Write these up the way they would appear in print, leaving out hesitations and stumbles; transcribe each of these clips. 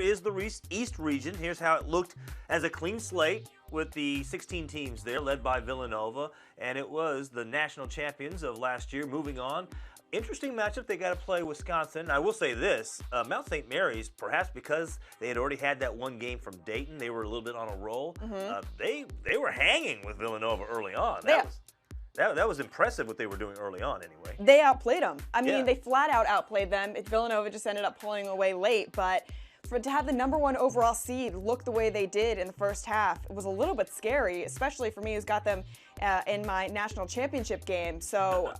is the East region. Here's how it looked as a clean slate with the 16 teams there, led by Villanova, and it was the national champions of last year moving on. Interesting matchup. They got to play Wisconsin. I will say this, Mount St. Mary's, perhaps because they had already had that one game from Dayton, they were a little bit on a roll. They were hanging with Villanova early on. That was impressive what they were doing early on anyway. They outplayed them. I mean, they flat out outplayed them. Villanova just ended up pulling away late, but to have the #1 overall seed look the way they did in the first half, it was a little bit scary, especially for me who's got them in my national championship game. So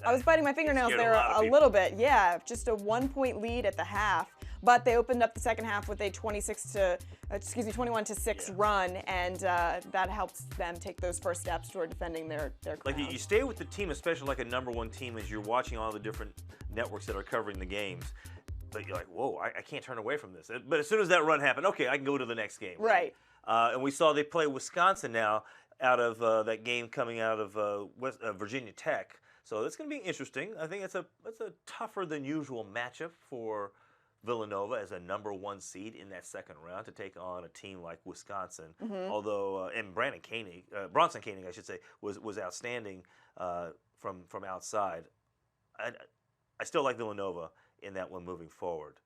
I was biting my fingernails there a little bit. Yeah, just a 1-point lead at the half. But they opened up the second half with a 21-6 run, and that helped them take those first steps toward defending their crown. Like you stay with the team, especially like a #1 team, as you're watching all the different networks that are covering the games. But you're like, whoa, I can't turn away from this. But as soon as that run happened, okay, I can go to the next game. Right. And we saw they play Wisconsin now out of that game coming out of Virginia Tech. So that's going to be interesting. I think it's a tougher than usual matchup for Villanova as a #1 seed in that second round to take on a team like Wisconsin. Although, and Bronson Koenig, I should say, was outstanding from outside. I still like Villanova in that one moving forward.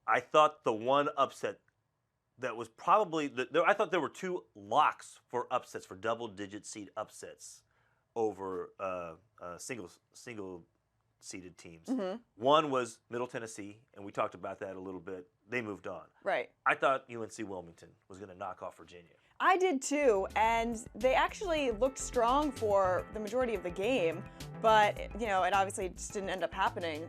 I thought the one upset that was probably I thought there were two locks for upsets, for double-digit seed upsets over single-seeded teams. One was Middle Tennessee, and we talked about that a little bit. They moved on. Right. I thought UNC-Wilmington was going to knock off Virginia. I did too, and they actually looked strong for the majority of the game, but it obviously just didn't end up happening.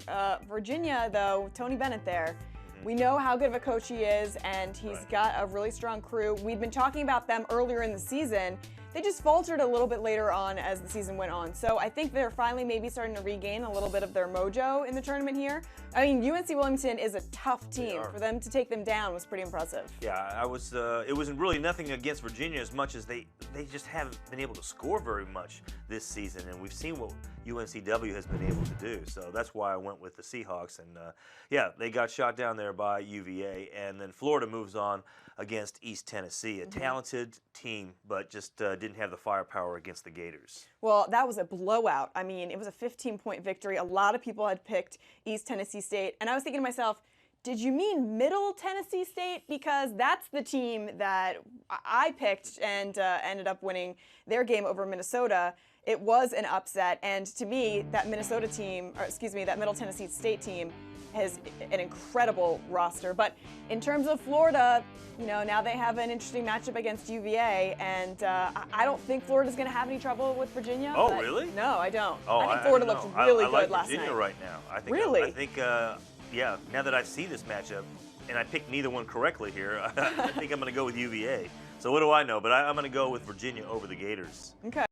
Virginia, though, Tony Bennett there, we know how good of a coach he is, and he's got a really strong crew. We'd been talking about them earlier in the season. They just faltered a little bit later on as the season went on. So I think they're finally maybe starting to regain a little bit of their mojo in the tournament here. I mean, UNC-Wilmington is a tough team. For them to take them down was pretty impressive. Yeah, it wasn't really nothing against Virginia as much as they just haven't been able to score very much this season. And we've seen what UNCW has been able to do. So that's why I went with the Seahawks. And yeah, they got shot down there by UVA. And then Florida moves on against East Tennessee, a talented team, but just didn't have the firepower against the Gators. Well, that was a blowout. I mean, it was a 15-point victory. A lot of people had picked East Tennessee State, and I was thinking to myself, did you mean Middle Tennessee State? Because that's the team that I picked and ended up winning their game over Minnesota. It was an upset, and to me, that Middle Tennessee State team has an incredible roster. But in terms of Florida, now they have an interesting matchup against UVA, and I don't think Florida's going to have any trouble with Virginia. Oh, really? No, I don't. Oh, I think Florida looked really good like last Virginia night. right now. I think, really? I think, yeah, now that I see this matchup, and I picked neither one correctly here, I think I'm going to go with UVA. So what do I know? But I'm going to go with Virginia over the Gators. Okay.